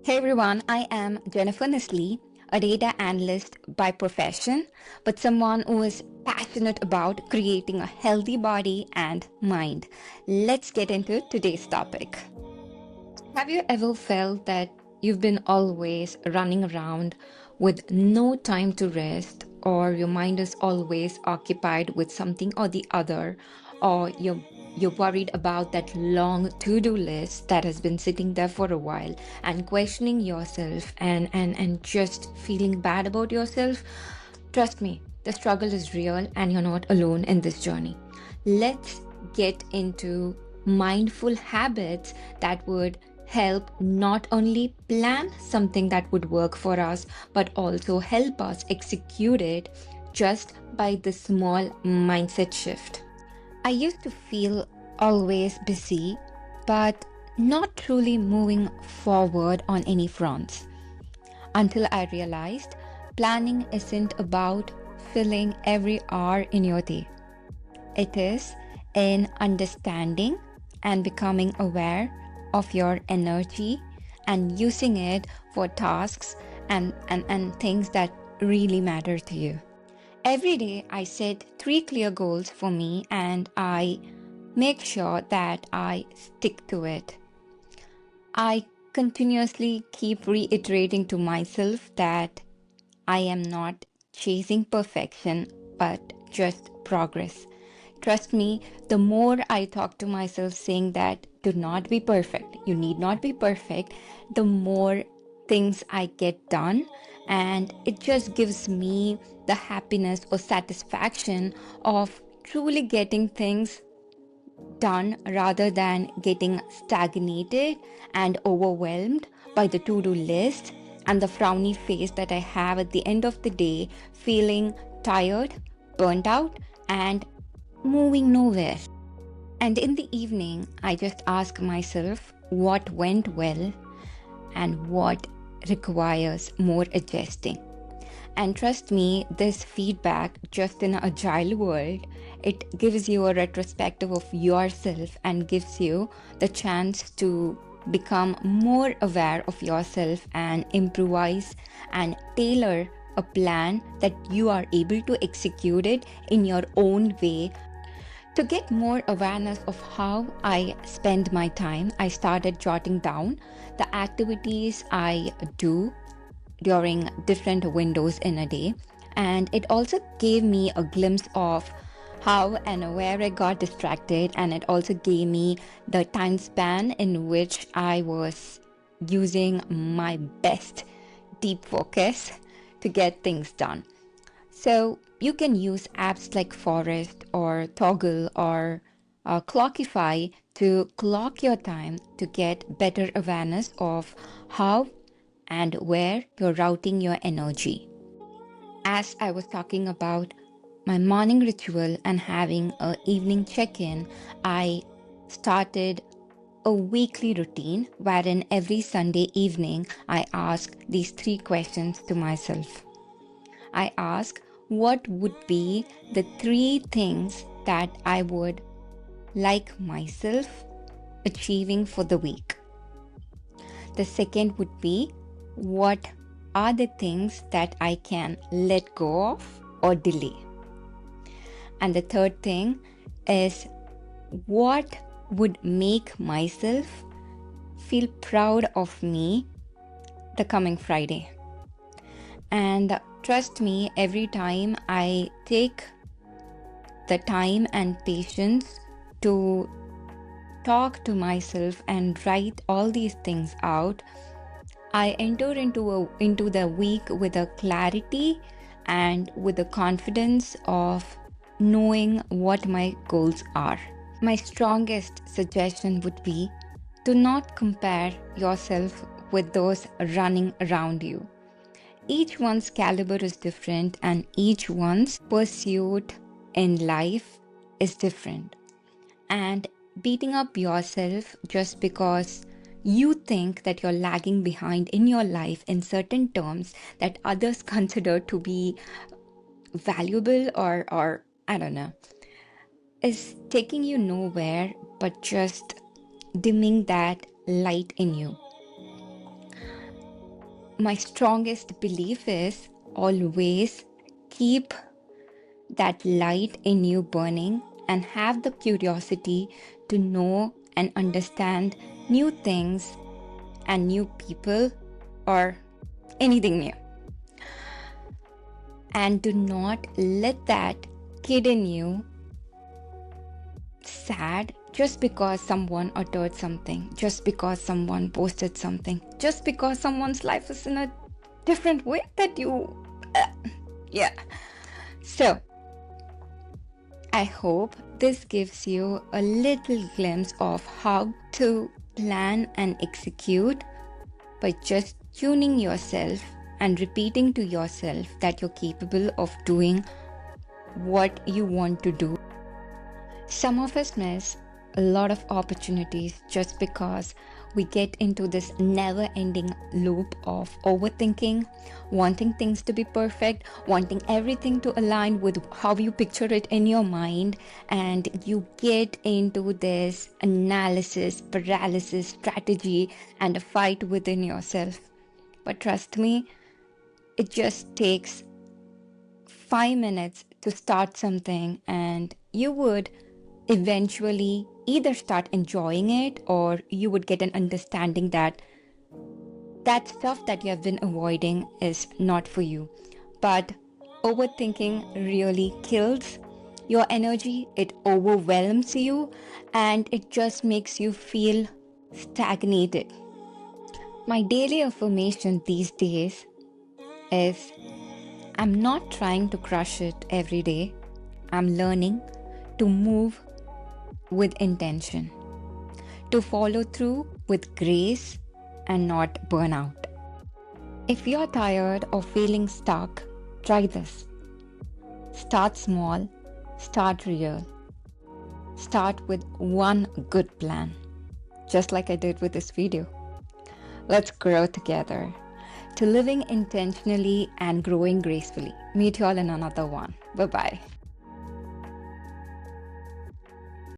Hey everyone, I am Jennifer Nestle, a data analyst by profession, but someone who is passionate about creating a healthy body and mind. Let's get into today's topic. Have you ever felt that you've been always running around with no time to rest, or your mind is always occupied with something or the other, or you're worried about that long to-do list that has been sitting there for a while and questioning yourself and just feeling bad about yourself? Trust me, the struggle is real and you're not alone in this journey. Let's get into mindful habits that would help not only plan something that would work for us, but also help us execute it just by the small mindset shift. I used to feel always busy, but not truly moving forward on any fronts until I realized planning isn't about filling every hour in your day. It is in understanding and becoming aware of your energy and using it for tasks and things that really matter to you. Every day, I set 3 clear goals for me and I make sure that I stick to it. I continuously keep reiterating to myself that I am not chasing perfection, but just progress. Trust me, the more I talk to myself saying that do not be perfect, you need not be perfect, the more things I get done. And it just gives me the happiness or satisfaction of truly getting things done rather than getting stagnated and overwhelmed by the to-do list and the frowny face that I have at the end of the day, feeling tired, burnt out, and moving nowhere. And in the evening, I just ask myself what went well and what requires more adjusting. And trust me, this feedback, just in an agile world, it gives you a retrospective of yourself and gives you the chance to become more aware of yourself and improvise and tailor a plan that you are able to execute it in your own way. To get more awareness of how I spend my time, I started jotting down the activities I do during different windows in a day, and it also gave me a glimpse of how and where I got distracted, and it also gave me the time span in which I was using my best deep focus to get things done. So you can use apps like Forest or Toggle or Clockify to clock your time to get better awareness of how and where you're routing your energy. As I was talking about my morning ritual and having an evening check-in, I started a weekly routine wherein every Sunday evening I ask these 3 questions to myself. I ask what would be the 3 things that I would like myself achieving for the week. The second would be what are the things that I can let go of or delay. And the third thing is what would make myself feel proud of me the coming Friday. And trust me, every time I take the time and patience to talk to myself and write all these things out, I enter into the week with a clarity and with a confidence of knowing what my goals are. My strongest suggestion would be to not compare yourself with those running around you. Each one's caliber is different and each one's pursuit in life is different. And beating up yourself just because you think that you're lagging behind in your life in certain terms that others consider to be valuable or I don't know, is taking you nowhere but just dimming that light in you. my strongest belief is always keep that light in you burning and have the curiosity to know and understand new things and new people or anything new. And do not let that kid in you sad just because someone uttered something, just because someone posted something, just because someone's life is in a different way that you yeah. So I hope this gives you a little glimpse of how to plan and execute by just tuning yourself and repeating to yourself that you're capable of doing what you want to do. Some of us miss a lot of opportunities just because we get into this never-ending loop of overthinking, wanting things to be perfect, wanting everything to align with how you picture it in your mind, and you get into this analysis, paralysis, strategy, and a fight within yourself. But trust me, it just takes 5 minutes to start something, and you would eventually either start enjoying it or you would get an understanding that that stuff that you have been avoiding is not for you. But overthinking really kills your energy, it overwhelms you, and it just makes you feel stagnated. My daily affirmation these days is I'm not trying to crush it every day. I'm learning to move with intention, to follow through with grace and not burnout. If you're tired or feeling stuck, try this. Start small, start real. Start with one good plan, just like I did with this video. Let's grow together to living intentionally and growing gracefully. Meet you all in another one. Bye-bye.